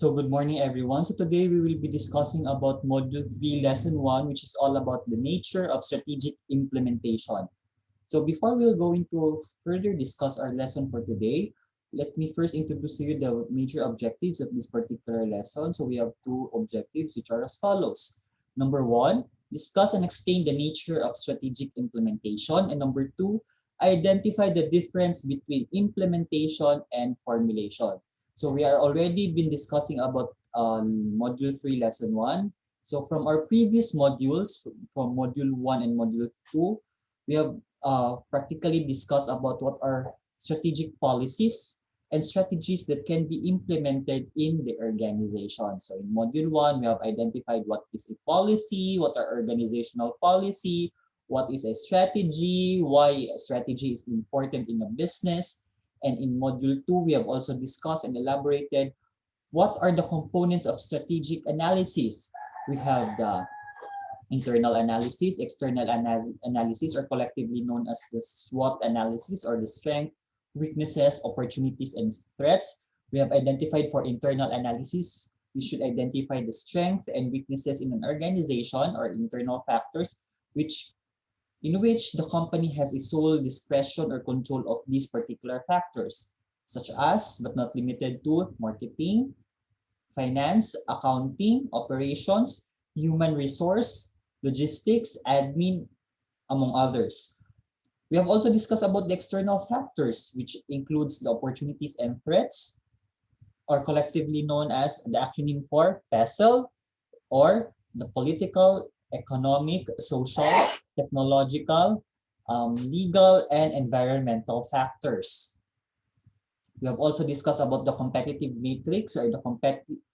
So good morning, everyone. So today we will be discussing about Module 3, Lesson 1, which is all about the nature of strategic implementation. So before we'll go into further discuss our lesson for today, let me first introduce to you the major objectives of this particular lesson. So we have two objectives, which are as follows. Number one, discuss and explain the nature of strategic implementation. And number two, identify the difference between implementation and formulation. So we are already been discussing about Module 3, Lesson 1. So from our previous modules, from Module 1 and Module 2, we have practically discussed about what are strategic policies and strategies that can be implemented in the organization. So in Module 1, we have identified what is a policy, what are organizational policy, what is a strategy, why a strategy is important in a business. And in Module 2, we have also discussed and elaborated what are the components of strategic analysis. We have the internal analysis, external analysis, or collectively known as the SWOT analysis, or the strength, weaknesses, opportunities, and threats. We have identified for internal analysis, we should identify the strength and weaknesses in an organization or internal factors in which the company has a sole discretion or control of these particular factors, such as, but not limited to, marketing, finance, accounting, operations, human resource, logistics, admin, among others. We have also discussed about the external factors, which includes the opportunities and threats, or collectively known as the acronym for PESL, or the political, economic, social, technological, legal, and environmental factors. We have also discussed about the competitive matrix or the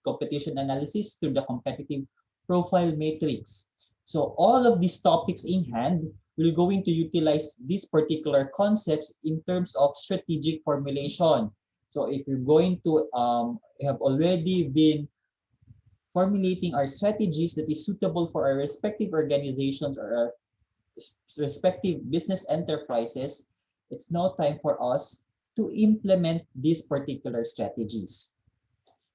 competition analysis through the competitive profile matrix. So all of these topics in hand, we're going to utilize these particular concepts in terms of strategic formulation. So if you're going to have already been formulating our strategies that is suitable for our respective organizations or our respective business enterprises, it's now time for us to implement these particular strategies.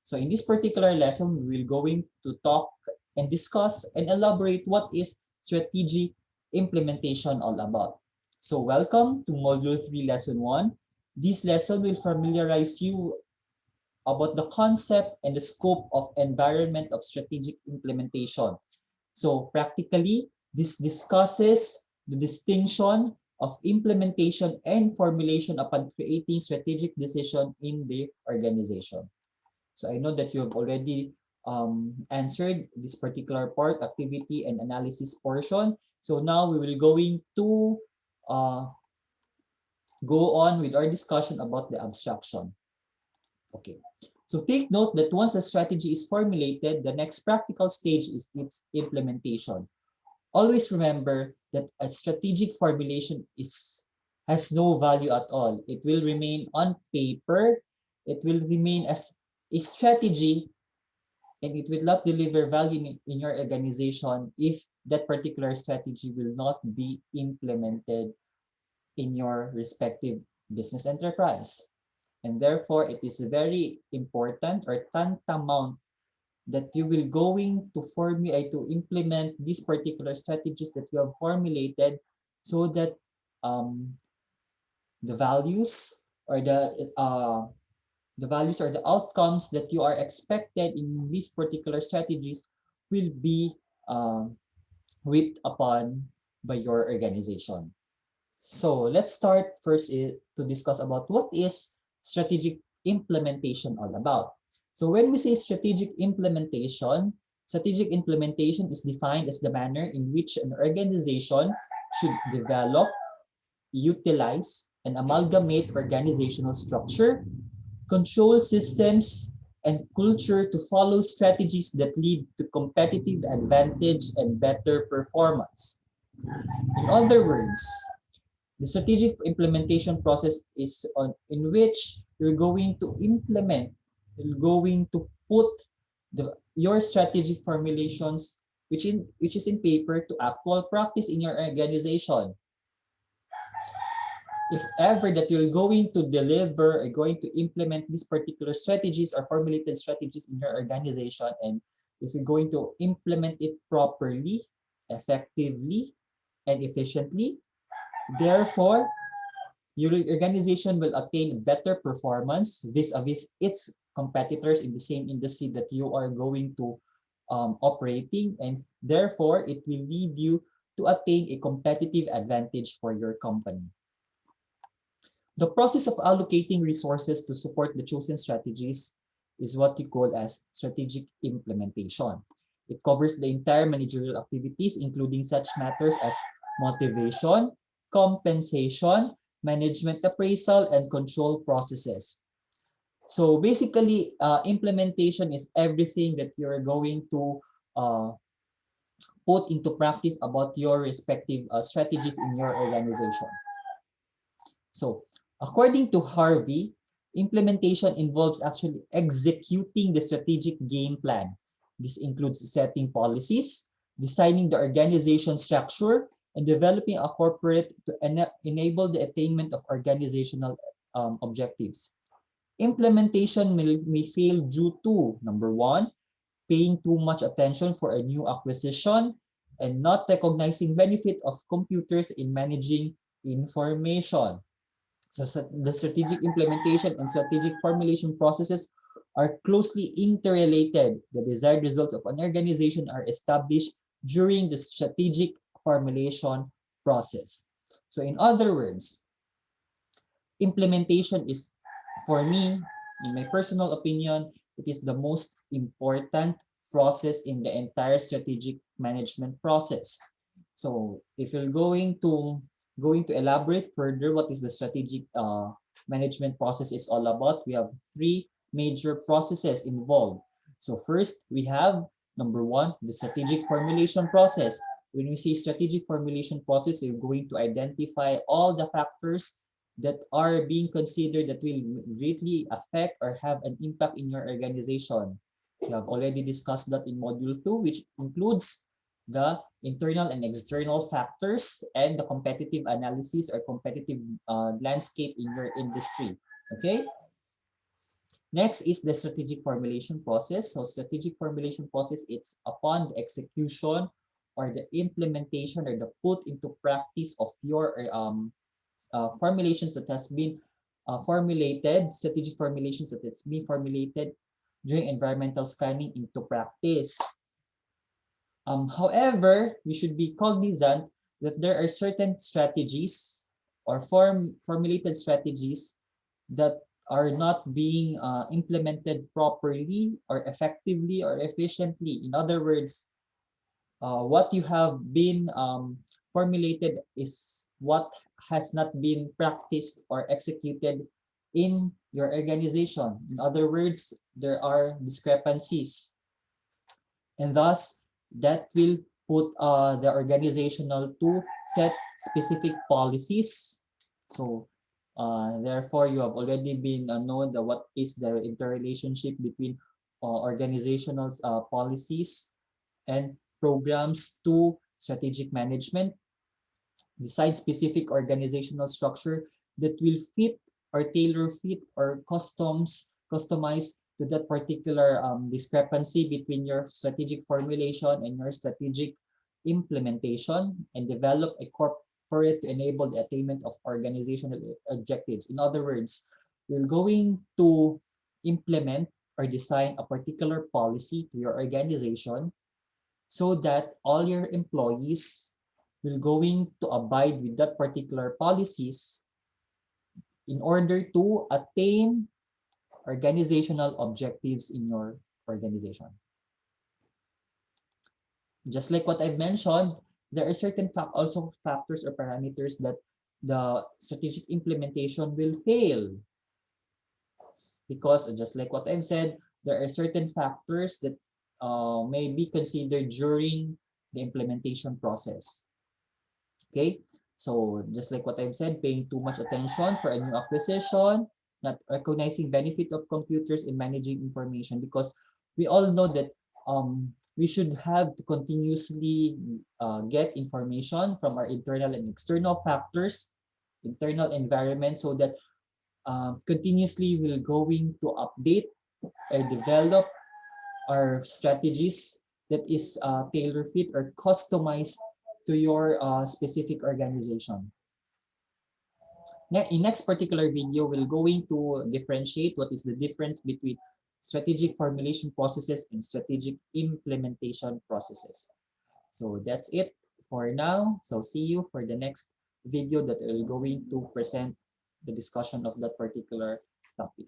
So in this particular lesson, we're going to talk and discuss and elaborate what is strategic implementation all about. So welcome to Module 3, Lesson 1. This lesson will familiarize you about the concept and the scope of environment of strategic implementation. So practically, this discusses the distinction of implementation and formulation upon creating strategic decision in the organization. So I know that you have already answered this particular part, activity and analysis portion. So now we will going to go on with our discussion about the abstraction. Okay, so take note that once a strategy is formulated, the next practical stage is its implementation. Always remember that a strategic formulation has no value at all. It will remain on paper, it will remain as a strategy, and it will not deliver value in your organization if that particular strategy will not be implemented in your respective business enterprise. And therefore, it is very important or tantamount that you will going to formulate to implement these particular strategies that you have formulated so that the values or the values or the outcomes that you are expected in these particular strategies will be reaped upon by your organization. So let's start first to discuss about what is strategic implementation all about. So when we say strategic implementation is defined as the manner in which an organization should develop, utilize, and amalgamate organizational structure, control systems, and culture to follow strategies that lead to competitive advantage and better performance. In other words, the strategic implementation process is in which you're going to implement, you're going to put your strategic formulations, which is in paper, to actual practice in your organization. if ever that you're going to deliver or going to implement these particular strategies or formulated strategies in your organization, and if you're going to implement it properly, effectively, and efficiently, therefore, your organization will attain better performance vis-a-vis its competitors in the same industry that you are going to operating, and therefore it will lead you to attain a competitive advantage for your company. The process of allocating resources to support the chosen strategies is what you call as strategic implementation. It covers the entire managerial activities, including such matters as motivation, compensation, management appraisal, and control processes. So basically, implementation is everything that you're going to uh, put into practice about your respective strategies in your organization. So, according to Harvey, implementation involves actually executing the strategic game plan. This includes setting policies, designing the organization structure, and developing a corporate to enable the attainment of organizational objectives. Implementation may fail due to, number one, paying too much attention for a new acquisition and not recognizing benefit of computers in managing information. So the strategic implementation and strategic formulation processes are closely interrelated. The desired results of an organization are established during the strategic formulation process. So in other words, implementation is, for me, in my personal opinion, it is the most important process in the entire strategic management process. So if you're going to elaborate further what is the strategic management process is all about, we have three major processes involved. So first, we have number one, the strategic formulation process. When we say strategic formulation process, you're going to identify all the factors that are being considered that will greatly affect or have an impact in your organization. We have already discussed that in module 2, which includes the internal and external factors and the competitive analysis or competitive landscape in your industry. Okay. Next is the strategic formulation process. So strategic formulation process, it's upon the execution or the implementation or the put into practice of your formulations that has been formulated, strategic formulations that has been formulated during environmental scanning into practice. However, we should be cognizant that there are certain strategies or formulated strategies that are not being implemented properly or effectively or efficiently. In other words, what you have been formulated is what has not been practiced or executed in your organization. In other words, there are discrepancies, and thus that will put the organizational to set specific policies. So therefore, you have already been known that what is the interrelationship between organizational policies and programs to strategic management. Decide specific organizational structure that will fit or tailor fit or customize to that particular discrepancy between your strategic formulation and your strategic implementation, and develop a corporate to enable the attainment of organizational objectives. In other words, you're going to implement or design a particular policy to your organization so that all your employees will going to abide with that particular policies in order to attain organizational objectives in your organization. Just like what I've mentioned, there are certain also factors or parameters that the strategic implementation will fail, because just like what I've said, there are certain factors that may be considered during the implementation process. Okay, so just like what I've said, paying too much attention for a new acquisition, not recognizing benefit of computers in managing information, because we all know that we should have to continuously get information from our internal and external factors internal environment, so that continuously we're going to update or develop our strategies that is tailor fit or customized to your specific organization. In next particular video, we're going to differentiate what is the difference between strategic formulation processes and strategic implementation processes. So that's it for now. So see you for the next video that we're going to present the discussion of that particular topic.